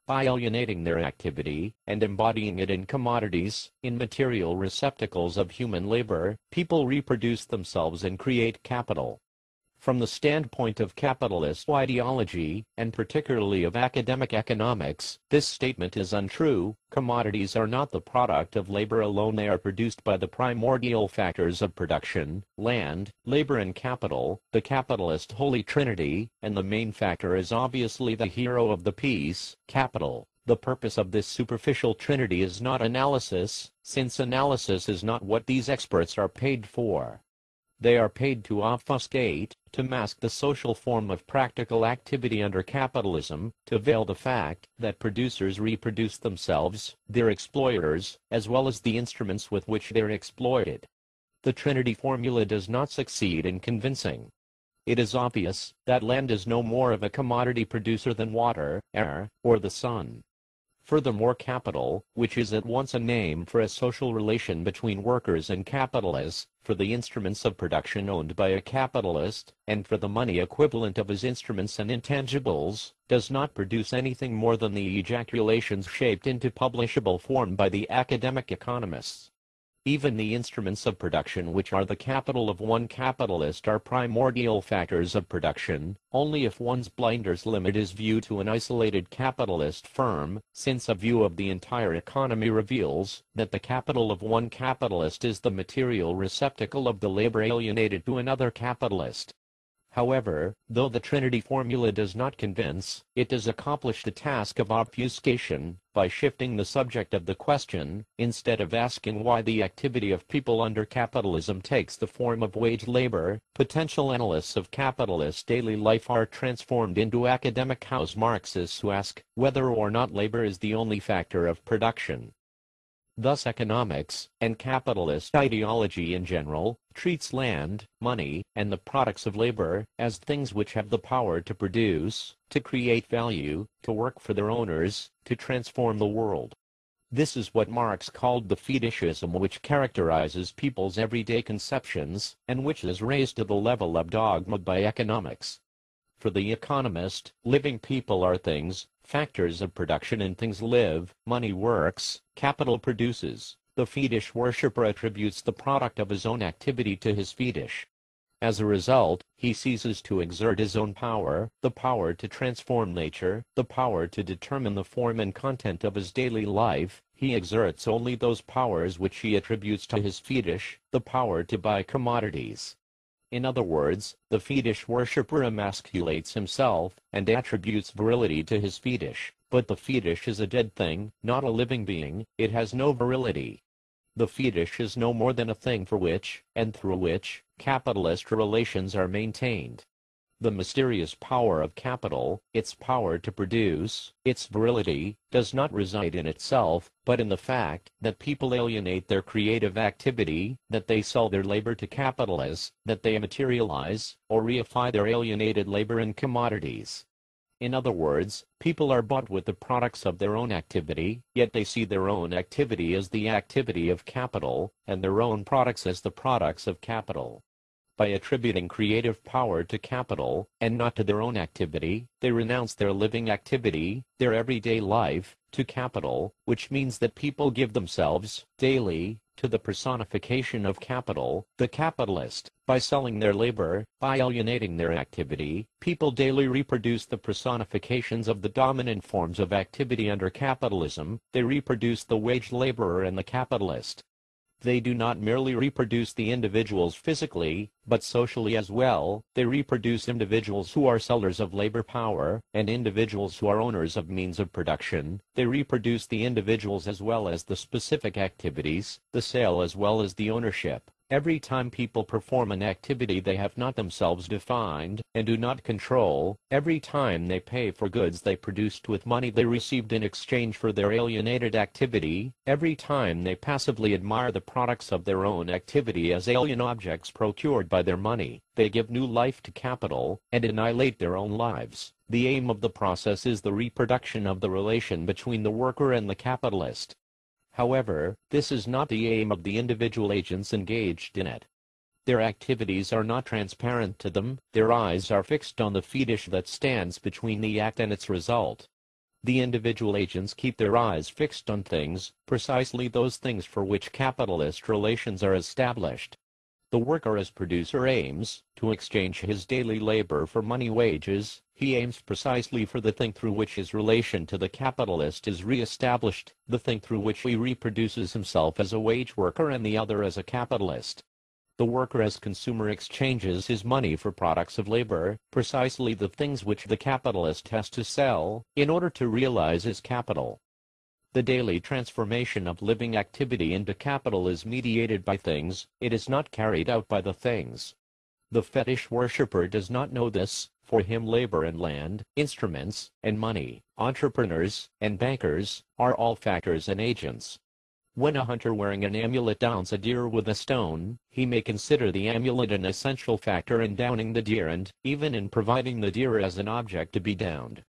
by alienating their activity and embodying it in commodities, in material receptacles of human labor, people reproduce themselves and create capital. From the standpoint of capitalist ideology, and particularly of academic economics, this statement is untrue. Commodities are not the product of labor alone. They are produced by the primordial factors of production: land, labor and capital, the capitalist holy trinity, and the main factor is obviously the hero of the piece, capital. The purpose of this superficial trinity is not analysis, since analysis is not what these experts are paid for. They are paid to obfuscate, to mask the social form of practical activity under capitalism, to veil the fact that producers reproduce themselves, their exploiters, as well as the instruments with which they are exploited. The Trinity formula does not succeed in convincing. It is obvious that land is no more of a commodity producer than water, air, or the sun. Furthermore, capital, which is at once a name for a social relation between workers and capitalists, for the instruments of production owned by a capitalist, and for the money equivalent of his instruments and intangibles, does not produce anything more than the ejaculations shaped into publishable form by the academic economists. Even the instruments of production which are the capital of one capitalist are primordial factors of production, only if one's blinders limit his view to an isolated capitalist firm, since a view of the entire economy reveals that the capital of one capitalist is the material receptacle of the labor alienated to another capitalist. However, though the Trinity formula does not convince, it does accomplish the task of obfuscation, by shifting the subject of the question, instead of asking why the activity of people under capitalism takes the form of wage labor. Potential analysts of capitalist daily life are transformed into academic house Marxists who ask whether or not labor is the only factor of production. Thus economics, and capitalist ideology in general, treats land, money, and the products of labor as things which have the power to produce, to create value, to work for their owners, to transform the world. This is what Marx called the fetishism which characterizes people's everyday conceptions, and which is raised to the level of dogma by economics. For the economist, living people are things, factors of production, and things live, money works, capital produces. The fetish worshipper attributes the product of his own activity to his fetish. As a result, he ceases to exert his own power, the power to transform nature, the power to determine the form and content of his daily life. He exerts only those powers which he attributes to his fetish, the power to buy commodities. In other words, the fetish worshipper emasculates himself, and attributes virility to his fetish, but the fetish is a dead thing, not a living being. It has no virility. The fetish is no more than a thing for which, and through which, capitalist relations are maintained. The mysterious power of capital, its power to produce, its virility, does not reside in itself, but in the fact that people alienate their creative activity, that they sell their labor to capitalists, that they materialize, or reify their alienated labor in commodities. In other words, people are bought with the products of their own activity, yet they see their own activity as the activity of capital, and their own products as the products of capital. By attributing creative power to capital, and not to their own activity, they renounce their living activity, their everyday life, to capital, which means that people give themselves, daily, to the personification of capital, the capitalist. By selling their labor, by alienating their activity, people daily reproduce the personifications of the dominant forms of activity under capitalism. They reproduce the wage laborer and the capitalist. They do not merely reproduce the individuals physically, but socially as well. They reproduce individuals who are sellers of labor power, and individuals who are owners of means of production. They reproduce the individuals as well as the specific activities, the sale as well as the ownership. Every time people perform an activity they have not themselves defined, and do not control, every time they pay for goods they produced with money they received in exchange for their alienated activity, every time they passively admire the products of their own activity as alien objects procured by their money, they give new life to capital, and annihilate their own lives. The aim of the process is the reproduction of the relation between the worker and the capitalist. However, this is not the aim of the individual agents engaged in it. Their activities are not transparent to them, their eyes are fixed on the fetish that stands between the act and its result. The individual agents keep their eyes fixed on things, precisely those things for which capitalist relations are established. The worker as producer aims to exchange his daily labor for money wages. He aims precisely for the thing through which his relation to the capitalist is re-established, the thing through which he reproduces himself as a wage worker and the other as a capitalist. The worker as consumer exchanges his money for products of labor, precisely the things which the capitalist has to sell, in order to realize his capital. The daily transformation of living activity into capital is mediated by things, it is not carried out by the things. The fetish worshipper does not know this. For him labor and land, instruments, and money, entrepreneurs, and bankers, are all factors and agents. When a hunter wearing an amulet downs a deer with a stone, he may consider the amulet an essential factor in downing the deer and, even in providing the deer as an object to be downed.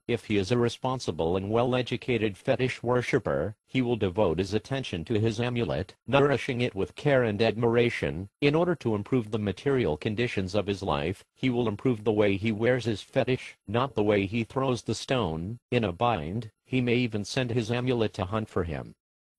If he is a responsible and well-educated fetish worshipper, he will devote his attention to his amulet, nourishing it with care and admiration. In order to improve the material conditions of his life, he will improve the way he wears his fetish, not the way he throws the stone. In a bind, he may even send his amulet to hunt for him.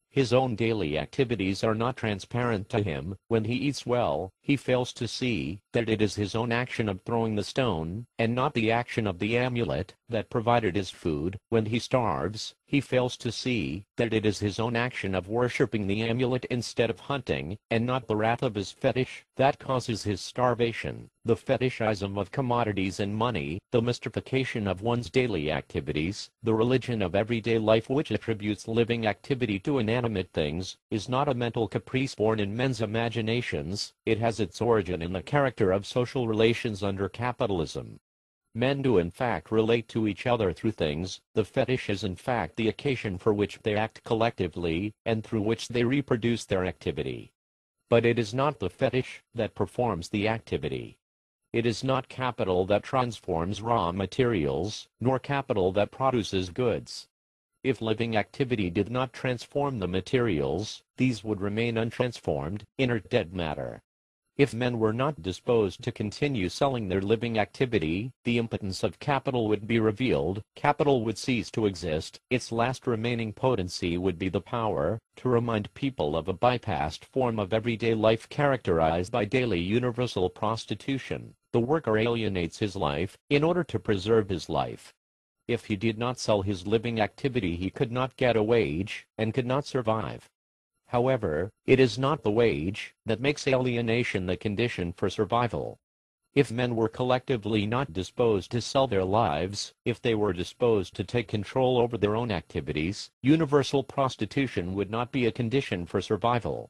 His own daily activities are not transparent to him. When he eats well, he fails to see that it is his own action of throwing the stone, and not the action of the amulet, that provided his food. When he starves, he fails to see that it is his own action of worshipping the amulet instead of hunting, and not the wrath of his fetish, that causes his starvation. The fetishism of commodities and money, the mystification of one's daily activities, the religion of everyday life which attributes living activity to inanimate things, is not a mental caprice born in men's imaginations. It has its origin in the character of social relations under capitalism. Men do in fact relate to each other through things. The fetish is in fact the occasion for which they act collectively, and through which they reproduce their activity. But it is not the fetish that performs the activity. It is not capital that transforms raw materials, nor capital that produces goods. If living activity did not transform the materials, these would remain untransformed, inert dead matter. If men were not disposed to continue selling their living activity, the impotence of capital would be revealed, capital would cease to exist, its last remaining potency would be the power to remind people of a bypassed form of everyday life characterized by daily universal prostitution. The worker alienates his life in order to preserve his life. If he did not sell his living activity, he could not get a wage, and could not survive. However, it is not the wage that makes alienation the condition for survival. If men were collectively not disposed to sell their lives, if they were disposed to take control over their own activities, universal prostitution would not be a condition for survival.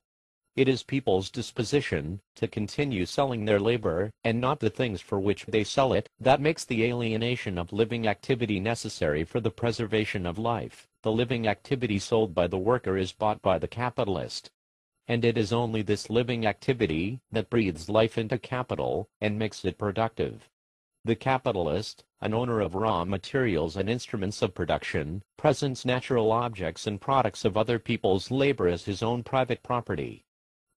It is people's disposition to continue selling their labor, and not the things for which they sell it, that makes the alienation of living activity necessary for the preservation of life. The living activity sold by the worker is bought by the capitalist. And it is only this living activity that breathes life into capital, and makes it productive. The capitalist, an owner of raw materials and instruments of production, presents natural objects and products of other people's labor as his own private property.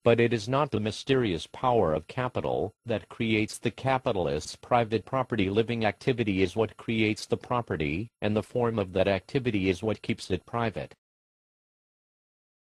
But it is not the mysterious power of capital that creates the capitalist's private property. Living activity is what creates the property, and the form of that activity is what keeps it private.